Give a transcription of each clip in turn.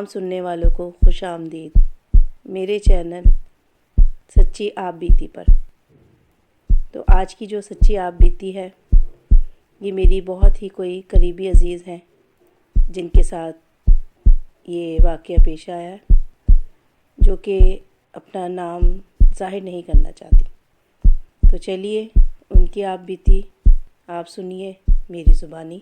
تمام سننے والوں کو خوش آمدید میرے چینل سچی آپ بیتی پر۔ تو آج کی جو سچی آپ بیتی ہے یہ میری بہت ہی کوئی قریبی عزیز ہیں جن کے ساتھ یہ واقعہ پیش آیا ہے، جو کہ اپنا نام ظاہر نہیں کرنا چاہتی۔ تو چلیے ان کی آپ بیتی آپ سنیے میری زبانی۔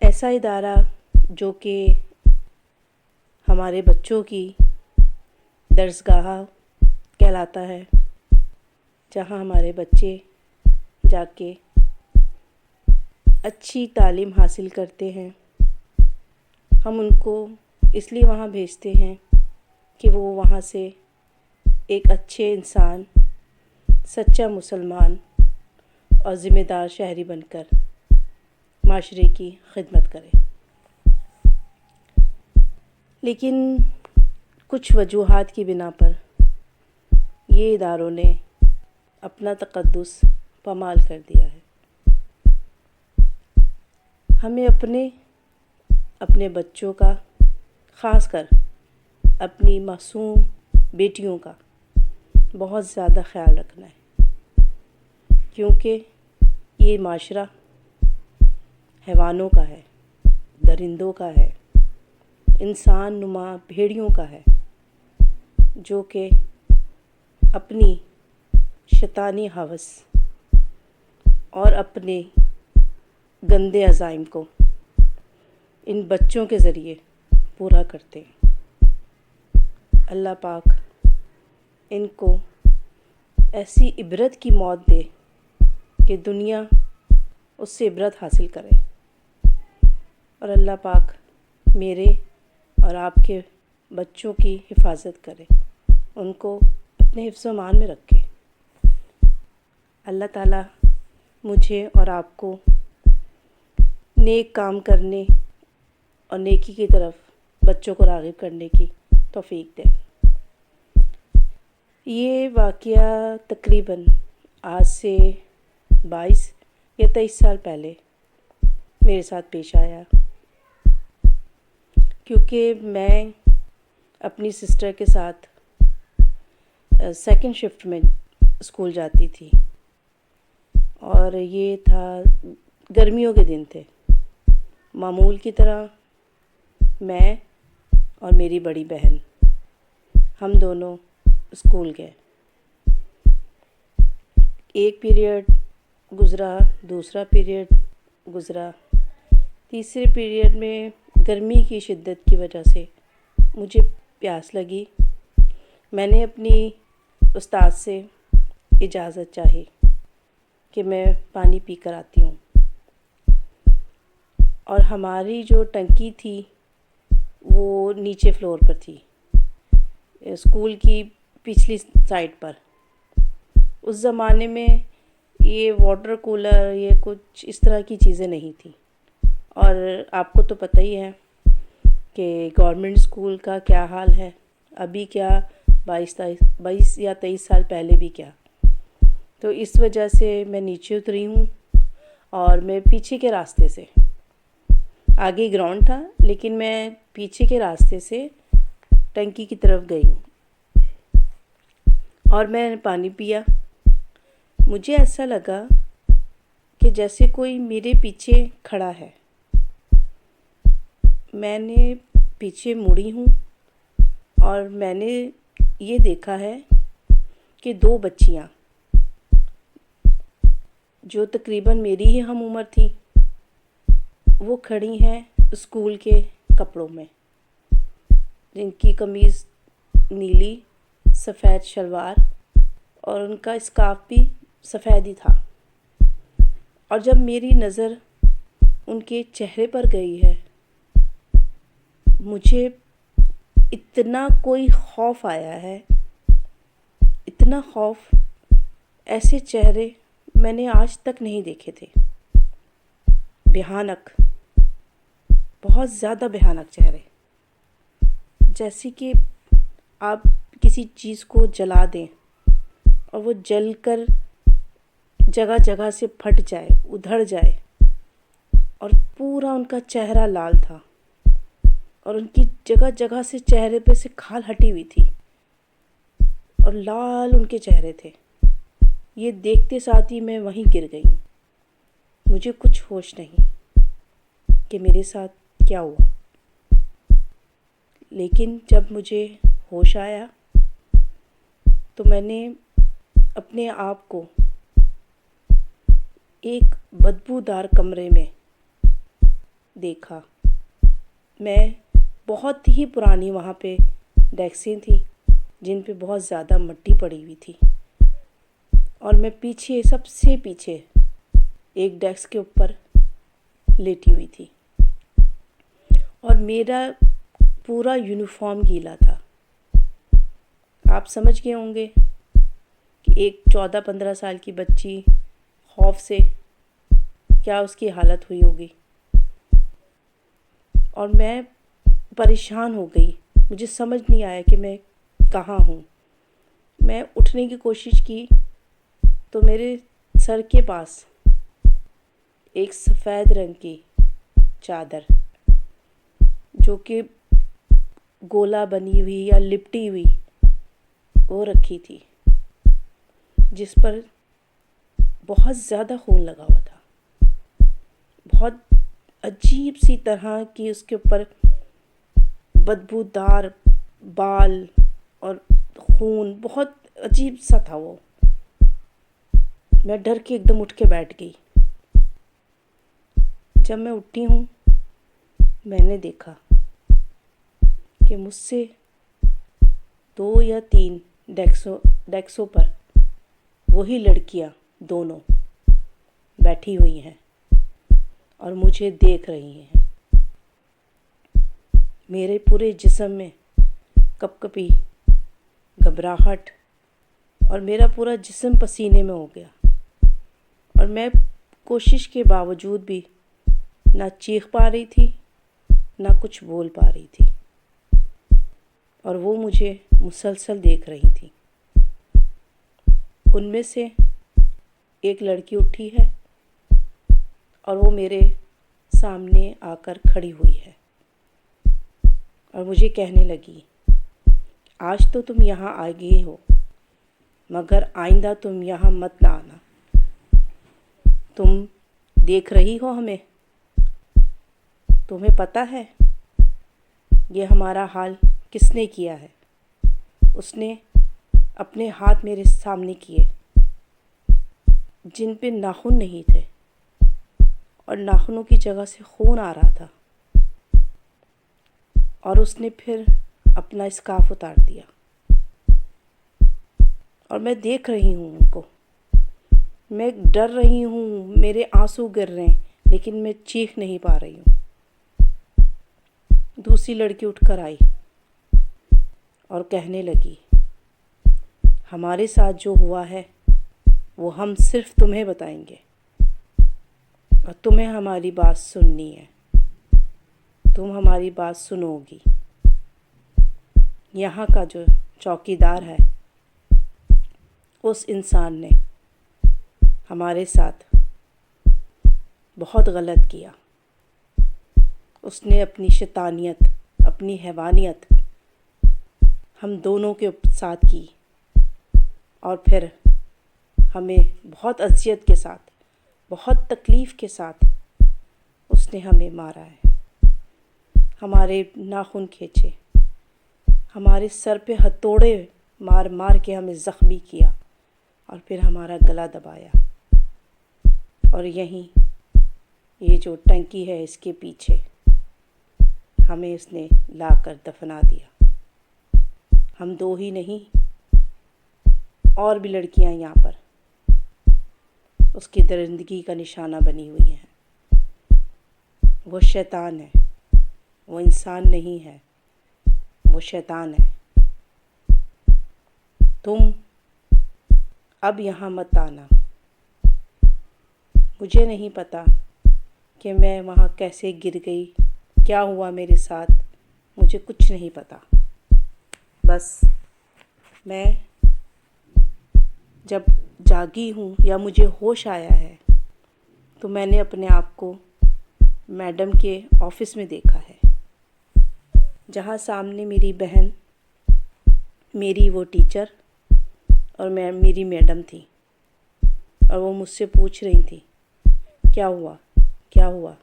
ایسا ادارہ جو کہ ہمارے بچوں کی درسگاہ کہلاتا ہے، جہاں ہمارے بچے جا کے اچھی تعلیم حاصل کرتے ہیں۔ ہم ان کو اس لیے وہاں بھیجتے ہیں کہ وہ وہاں سے ایک اچھے انسان، سچا مسلمان اور ذمہ دار شہری بن کر معاشرے کی خدمت کرے۔ لیکن کچھ وجوہات کی بنا پر یہ اداروں نے اپنا تقدس پامال کر دیا ہے۔ ہمیں اپنے بچوں کا، خاص کر اپنی معصوم بیٹیوں کا بہت زیادہ خیال رکھنا ہے، کیونکہ یہ معاشرہ حیوانوں کا ہے، درندوں کا ہے، انسان نما بھیڑیوں کا ہے، جو کہ اپنی شیطانی ہوس اور اپنے گندے عزائم کو ان بچوں کے ذریعے پورا کرتے ہیں۔ اللہ پاک ان کو ایسی عبرت کی موت دے کہ دنیا اس سے عبرت حاصل کرے، اور اللہ پاک میرے اور آپ کے بچوں کی حفاظت کرے، ان کو اپنے حفظ و امان میں رکھے۔ اللہ تعالیٰ مجھے اور آپ کو نیک کام کرنے اور نیکی کی طرف بچوں کو راغب کرنے کی توفیق دے۔ یہ واقعہ تقریباً آج سے 22 یا 23 سال پہلے میرے ساتھ پیش آیا، کیونکہ میں اپنی سسٹر کے ساتھ سیکنڈ شفٹ میں اسکول جاتی تھی، اور یہ تھا گرمیوں کے دن تھے۔ معمول کی طرح میں اور میری بڑی بہن ہم دونوں اسکول گئے۔ ایک پیریڈ گزرا، دوسرا پیریڈ گزرا، تیسرے پیریڈ میں گرمی کی شدت کی وجہ سے مجھے پیاس لگی۔ میں نے اپنی استاد سے اجازت چاہی کہ میں پانی پی کر آتی ہوں، اور ہماری جو ٹنکی تھی وہ نیچے فلور پر تھی، اسکول کی پچھلی سائڈ پر۔ اس زمانے میں یہ واٹر کولر، یہ کچھ اس طرح کی چیزیں نہیں تھیں، اور آپ کو تو پتہ ہی ہے کہ گورنمنٹ اسکول کا کیا حال ہے، ابھی کیا 22 یا 23 سال پہلے بھی کیا۔ تو اس وجہ سے میں نیچے اتری ہوں، اور میں پیچھے کے راستے سے، آگے گراؤنڈ تھا لیکن میں پیچھے کے راستے سے ٹنکی کی طرف گئی ہوں، اور میں نے پانی پیا۔ مجھے ایسا لگا کہ جیسے کوئی میرے پیچھے کھڑا ہے۔ میں نے پیچھے مڑی ہوں، اور میں نے یہ دیکھا ہے کہ 2 بچیاں جو تقریباً میری ہی ہم عمر تھیں، وہ کھڑی ہیں اسکول کے کپڑوں میں، جن کی قمیض نیلی، سفید شلوار، اور ان کا اسکارف بھی سفید ہی تھا۔ اور جب میری نظر ان کے چہرے پر گئی ہے، مجھے اتنا کوئی خوف آیا ہے، اتنا خوف، ایسے چہرے میں نے آج تک نہیں دیکھے تھے۔ بھیانک، بہت زیادہ بھیانک چہرے، جیسے کہ آپ کسی چیز کو جلا دیں اور وہ جل کر جگہ جگہ سے پھٹ جائے، ادھڑ جائے، اور پورا ان کا چہرہ لال تھا، اور ان کی جگہ جگہ سے چہرے پہ سے کھال ہٹی ہوئی تھی اور لال ان کے چہرے تھے۔ یہ دیکھتے ساتھ ہی میں وہیں گر گئی ہوں۔ مجھے کچھ ہوش نہیں کہ میرے ساتھ کیا ہوا، لیکن جب مجھے ہوش آیا تو میں نے اپنے آپ کو ایک بدبودار کمرے میں دیکھا۔ میں بہت ہی پرانی وہاں پہ ڈیسکیں تھیں جن پہ بہت زیادہ مٹی پڑی ہوئی تھی، اور میں پیچھے، سب سے پیچھے ایک ڈیسک کے اوپر لیٹی ہوئی تھی، اور میرا پورا یونیفارم گیلا تھا۔ آپ سمجھ گئے ہوں گے کہ ایک 14-15 سال کی بچی خوف سے کیا اس کی حالت ہوئی ہوگی، اور میں پریشان ہو گئی۔ مجھے سمجھ نہیں آیا کہ میں کہاں ہوں۔ میں اٹھنے کی کوشش کی تو میرے سر کے پاس ایک سفید رنگ کی چادر، جو کہ گولا بنی ہوئی یا لپٹی ہوئی، وہ رکھی تھی، جس پر بہت زیادہ خون لگا ہوا تھا۔ بہت عجیب سی طرح کی اس کے اوپر بدبودار بال اور خون، بہت عجیب سا تھا وہ۔ میں ڈر کے ایک دم اٹھ کے بیٹھ گئی۔ جب میں اٹھی ہوں، میں نے دیکھا کہ مجھ سے 2 یا 3 ڈیسکوں پر وہی لڑکیاں دونوں بیٹھی ہوئی ہیں اور مجھے دیکھ رہی ہیں۔ میرے پورے جسم میں کپ کپی، گھبراہٹ، اور میرا پورا جسم پسینے میں ہو گیا، اور میں کوشش کے باوجود بھی نہ چیخ پا رہی تھی، نہ کچھ بول پا رہی تھی، اور وہ مجھے مسلسل دیکھ رہی تھی۔ ان میں سے ایک لڑکی اٹھی ہے اور وہ میرے سامنے آ کر کھڑی ہوئی ہے اور مجھے کہنے لگی، آج تو تم یہاں آ گئی ہو، مگر آئندہ تم یہاں مت نہ آنا۔ تم دیکھ رہی ہو ہمیں، تمہیں پتہ ہے یہ ہمارا حال کس نے کیا ہے؟ اس نے اپنے ہاتھ میرے سامنے کیے جن پہ ناخن نہیں تھے، اور ناخنوں کی جگہ سے خون آ رہا تھا، اور اس نے پھر اپنا اسکارف اتار دیا، اور میں دیکھ رہی ہوں ان کو۔ میں ڈر رہی ہوں، میرے آنسو گر رہے ہیں، لیکن میں چیخ نہیں پا رہی ہوں۔ دوسری لڑکی اٹھ کر آئی اور کہنے لگی، ہمارے ساتھ جو ہوا ہے وہ ہم صرف تمہیں بتائیں گے، اور تمہیں ہماری بات سننی ہے۔ تم ہماری بات سنو گی۔ یہاں کا جو چوکیدار ہے، اس انسان نے ہمارے ساتھ بہت غلط کیا۔ اس نے اپنی شیطانیت، اپنی حیوانیت ہم دونوں کے ساتھ کی، اور پھر ہمیں بہت اذیت کے ساتھ، بہت تکلیف کے ساتھ اس نے ہمیں مارا ہے۔ ہمارے ناخن کھینچے، ہمارے سر پہ ہتھوڑے مار مار کے ہمیں زخمی کیا، اور پھر ہمارا گلا دبایا، اور یہیں یہ جو ٹنکی ہے اس کے پیچھے ہمیں اس نے لا کر دفنا دیا۔ ہم 2 ہی نہیں، اور بھی لڑکیاں یہاں پر اس کی درندگی کا نشانہ بنی ہوئی ہیں۔ وہ شیطان ہے، وہ انسان نہیں ہے، وہ شیطان ہے۔ تم اب یہاں مت آنا۔ مجھے نہیں پتا کہ میں وہاں کیسے گر گئی، کیا ہوا میرے ساتھ، مجھے کچھ نہیں پتا۔ بس میں جب جاگی ہوں یا مجھے ہوش آیا ہے تو میں نے اپنے آپ کو میڈم کے آفس میں دیکھا ہے۔ جہاں سامنے میری بہن، میری وہ ٹیچر اور میری میڈم تھی، اور وہ مجھ سے پوچھ رہی تھی کیا ہوا کیا ہوا.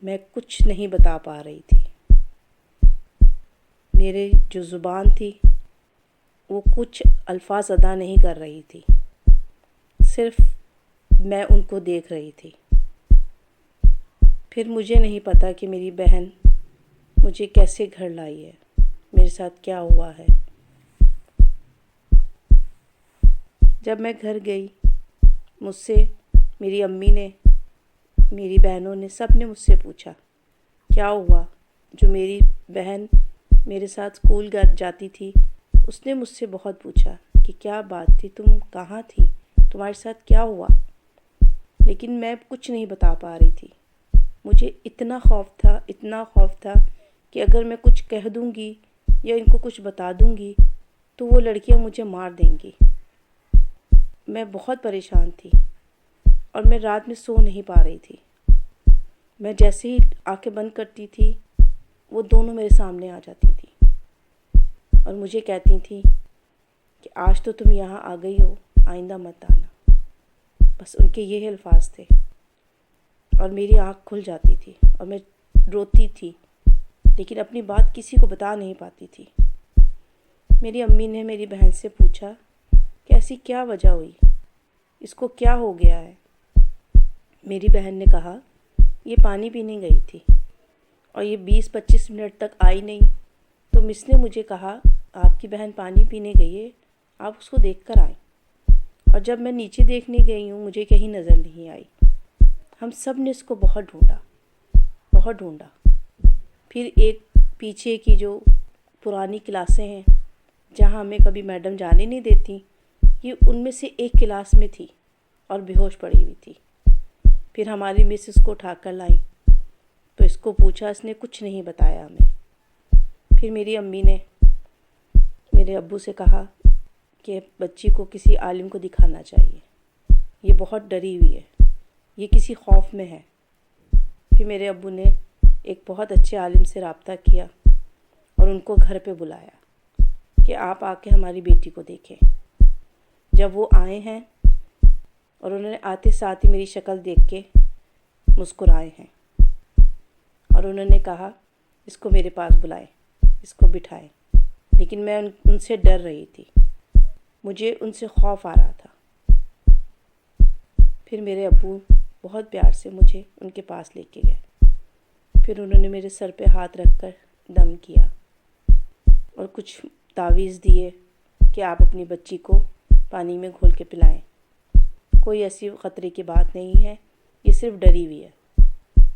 میں کچھ نہیں بتا پا رہی تھی. میرے جو زبان تھی وہ کچھ الفاظ ادا نہیں کر رہی تھی، صرف میں ان کو دیکھ رہی تھی. پھر مجھے نہیں پتا کہ میری بہن مجھے کیسے گھر لائی ہے، میرے ساتھ کیا ہوا ہے. جب میں گھر گئی، مجھ سے میری امی نے، میری بہنوں نے، سب نے مجھ سے پوچھا کیا ہوا. جو میری بہن میرے ساتھ اسکول جاتی تھی، اس نے مجھ سے بہت پوچھا کہ کیا بات تھی، تم کہاں تھی، تمہارے ساتھ کیا ہوا. لیکن میں کچھ نہیں بتا پا رہی تھی. مجھے اتنا خوف تھا کہ اگر میں کچھ کہہ دوں گی یا ان کو کچھ بتا دوں گی تو وہ لڑکیاں مجھے مار دیں گی. میں بہت پریشان تھی اور میں رات میں سو نہیں پا رہی تھی. میں جیسے ہی آنکھیں بند کرتی تھی، وہ دونوں میرے سامنے آ جاتی تھی اور مجھے کہتی تھیں کہ آج تو تم یہاں آ گئی ہو، آئندہ مت آنا. بس ان کے یہ الفاظ تھے اور میری آنکھ کھل جاتی تھی اور میں روتی تھی، لیکن اپنی بات کسی کو بتا نہیں پاتی تھی. میری امی نے میری بہن سے پوچھا کہ ایسی کیا وجہ ہوئی، اس کو کیا ہو گیا ہے. میری بہن نے کہا یہ پانی پینے گئی تھی اور یہ 20-25 منٹ تک آئی نہیں، تو مس نے مجھے کہا آپ کی بہن پانی پینے گئی ہے، آپ اس کو دیکھ کر آئیں. اور جب میں نیچے دیکھنے گئی ہوں، مجھے کہیں نظر نہیں آئی. ہم سب نے اس کو بہت ڈھونڈا. پھر ایک پیچھے کی جو پرانی کلاسیں ہیں جہاں ہمیں کبھی میڈم جانے نہیں دیتی، یہ ان میں سے ایک کلاس میں تھی اور بے ہوش پڑی ہوئی تھی. پھر ہماری مس اس کو اٹھا کر لائیں تو اس کو پوچھا، اس نے کچھ نہیں بتایا ہمیں. پھر میری امی نے میرے ابو سے کہا کہ بچی کو کسی عالم کو دکھانا چاہیے، یہ بہت ڈری ہوئی ہے، یہ کسی خوف میں ہے. پھر میرے ابو نے ایک بہت اچھے عالم سے رابطہ کیا اور ان کو گھر پہ بلایا کہ آپ آ کے ہماری بیٹی کو دیکھیں. جب وہ آئے ہیں اور انہوں نے آتے ساتھ ہی میری شکل دیکھ کے مسکرائے ہیں اور انہوں نے کہا اس کو میرے پاس بلائیں، اس کو بٹھائیں. لیکن میں ان سے ڈر رہی تھی، مجھے ان سے خوف آ رہا تھا. پھر میرے ابو بہت پیار سے مجھے ان کے پاس لے کے گئے. پھر انہوں نے میرے سر پہ ہاتھ رکھ کر دم کیا اور کچھ تعویذ دیے کہ آپ اپنی بچی کو پانی میں گھول کے پلائیں. کوئی ایسی خطرے کی بات نہیں ہے، یہ صرف ڈری ہوئی ہے،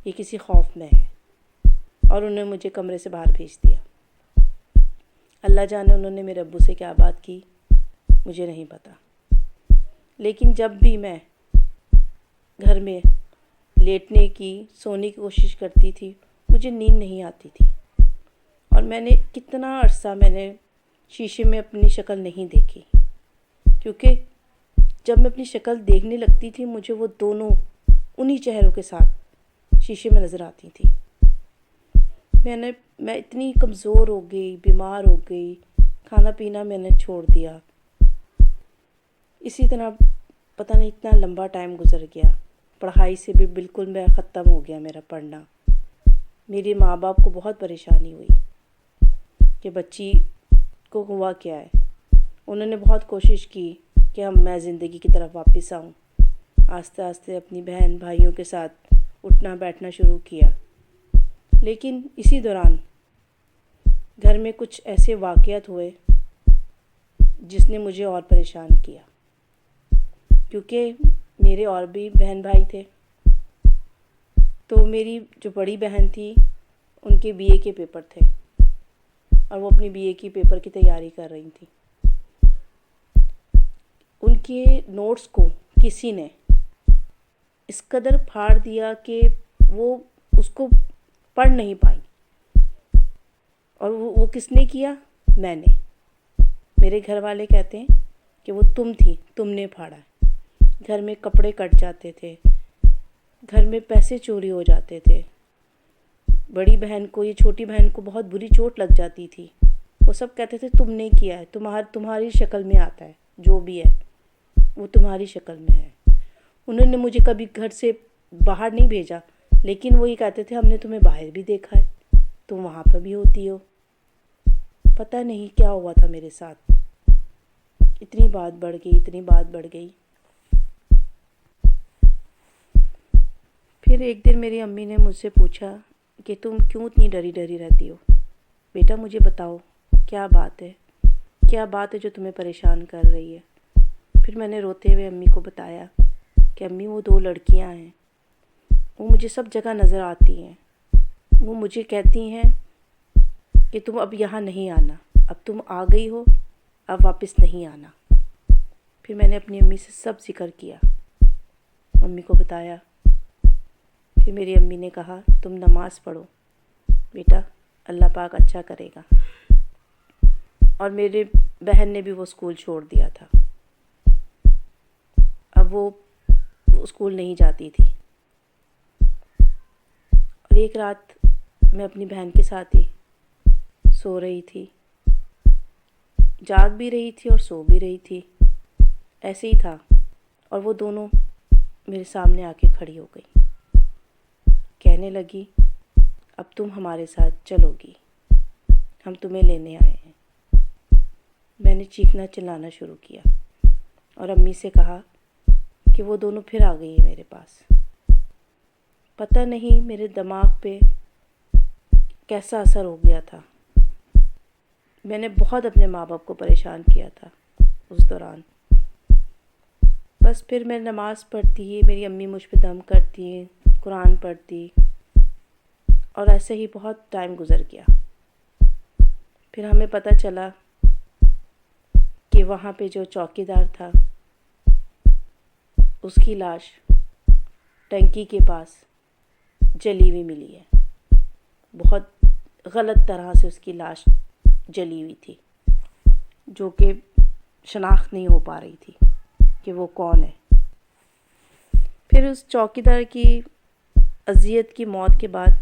یہ کسی خوف میں ہے. اور انہوں نے مجھے کمرے سے باہر بھیج دیا. اللہ جانے انہوں نے میرے ابو سے کیا بات کی، مجھے نہیں پتا. لیکن جب بھی میں گھر میں لیٹنے کی، سونے کی کوشش کرتی تھی، مجھے نیند نہیں آتی تھی. اور میں نے کتنا عرصہ شیشے میں اپنی شکل نہیں دیکھی، کیونکہ جب میں اپنی شکل دیکھنے لگتی تھی مجھے وہ دونوں انہی چہروں کے ساتھ شیشے میں نظر آتی تھی. میں اتنی کمزور ہو گئی، بیمار ہو گئی، کھانا پینا میں نے چھوڑ دیا. اسی طرح پتہ نہیں اتنا لمبا ٹائم گزر گیا. پڑھائی سے بھی بالکل میں ختم ہو گیا میرا پڑھنا. میرے ماں باپ کو بہت پریشانی ہوئی کہ بچی کو ہوا کیا ہے. انہوں نے بہت کوشش کی کہ میں زندگی کی طرف واپس آؤں. آہستہ آہستہ اپنی بہن بھائیوں کے ساتھ اٹھنا بیٹھنا شروع کیا. لیکن اسی دوران گھر میں کچھ ایسے واقعات ہوئے جس نے مجھے اور پریشان کیا، کیونکہ میرے اور بھی بہن بھائی تھے. تو میری جو بڑی بہن تھی ان کے BA کے پیپر تھے اور وہ اپنی BA کی پیپر کی تیاری کر رہی تھی. ان کے نوٹس کو کسی نے اس قدر پھاڑ دیا کہ وہ اس کو پڑھ نہیں پائیں. اور وہ کس نے کیا؟ میں نے. میرے گھر والے کہتے ہیں کہ وہ تم نے پھاڑا ہے. گھر میں کپڑے کٹ جاتے تھے، گھر میں پیسے چوری ہو جاتے تھے، بڑی بہن کو، یہ چھوٹی بہن کو بہت بری چوٹ لگ جاتی تھی. وہ سب کہتے تھے تم نے کیا ہے، تمہاری شکل میں آتا ہے، جو بھی ہے وہ تمہاری شکل میں ہے. انہوں نے مجھے کبھی گھر سے باہر نہیں بھیجا، لیکن وہی کہتے تھے ہم نے تمہیں باہر بھی دیکھا ہے، تم وہاں پہ بھی ہوتی ہو. پتہ نہیں کیا ہوا تھا میرے ساتھ، اتنی بات بڑھ گئی. پھر ایک دن میری امی نے مجھ سے پوچھا کہ تم کیوں اتنی ڈری رہتی ہو؟ بیٹا مجھے بتاؤ کیا بات ہے جو تمہیں پریشان کر رہی ہے. پھر میں نے روتے ہوئے امی کو بتایا کہ امی وہ 2 لڑکیاں ہیں، وہ مجھے سب جگہ نظر آتی ہیں. وہ مجھے کہتی ہیں کہ تم اب یہاں نہیں آنا، اب تم آ گئی ہو، اب واپس نہیں آنا. پھر میں نے اپنی امی سے سب ذکر کیا، امی کو بتایا. پھر میری امی نے کہا تم نماز پڑھو بیٹا، اللہ پاک اچھا کرے گا. اور میرے بہن نے بھی وہ اسکول چھوڑ دیا تھا، اب وہ اسکول نہیں جاتی تھی. اور ایک رات میں اپنی بہن کے ساتھ ہی سو رہی تھی، جاگ بھی رہی تھی اور سو بھی رہی تھی، ایسے ہی تھا. اور وہ دونوں میرے سامنے آ کے کھڑی ہو گئی، کہنے لگی اب تم ہمارے ساتھ چلو گی، ہم تمہیں لینے آئے ہیں. میں نے چیخنا چلانا شروع کیا اور امی سے کہا کہ وہ دونوں پھر آ گئی ہیں میرے پاس. پتہ نہیں میرے دماغ پہ کیسا اثر ہو گیا تھا. میں نے بہت اپنے ماں باپ کو پریشان کیا تھا اس دوران. بس پھر میں نماز پڑھتی، میری امی مجھ پہ دم کرتی، قرآن پڑھتی، اور ایسے ہی بہت ٹائم گزر گیا. پھر ہمیں پتہ چلا کہ وہاں پہ جو چوکیدار تھا اس کی لاش ٹنکی کے پاس جلی ہوئی ملی ہے. بہت غلط طرح سے اس کی لاش جلی ہوئی تھی، جو کہ شناخت نہیں ہو پا رہی تھی کہ وہ کون ہے. پھر اس چوکیدار کی اذیت کی موت کے بعد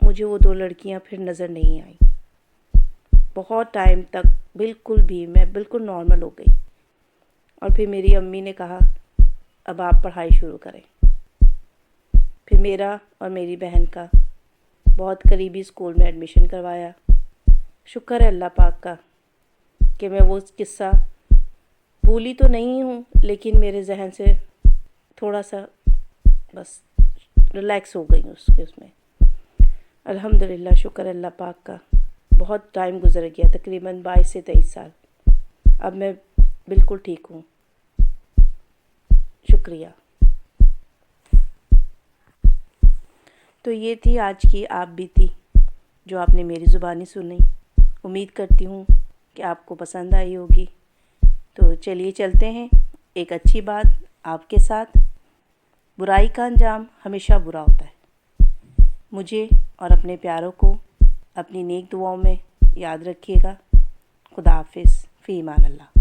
مجھے وہ 2 لڑکیاں پھر نظر نہیں آئیں. بہت ٹائم تک میں بالکل نارمل ہو گئی. اور پھر میری امی نے کہا اب آپ پڑھائی شروع کریں. پھر میرا اور میری بہن کا بہت قریبی اسکول میں ایڈمیشن کروایا. شکر ہے اللہ پاک کا کہ میں وہ قصہ بھولی تو نہیں ہوں، لیکن میرے ذہن سے تھوڑا سا بس ریلیکس ہو گئی اس میں. الحمدللہ، شکر اللہ پاک کا. بہت ٹائم گزر گیا، تقریباً 22 سے 23 سال. اب میں بالکل ٹھیک ہوں. شکریہ. تو یہ تھی آج کی آپ بیتی جو آپ نے میری زبانی سنی. امید کرتی ہوں کہ آپ کو پسند آئی ہوگی. تو چلیے چلتے ہیں. ایک اچھی بات آپ کے ساتھ، برائی کا انجام ہمیشہ برا ہوتا ہے. مجھے اور اپنے پیاروں کو اپنی نیک دعاؤں میں یاد رکھیے گا. خدا حافظ. فی امان اللہ.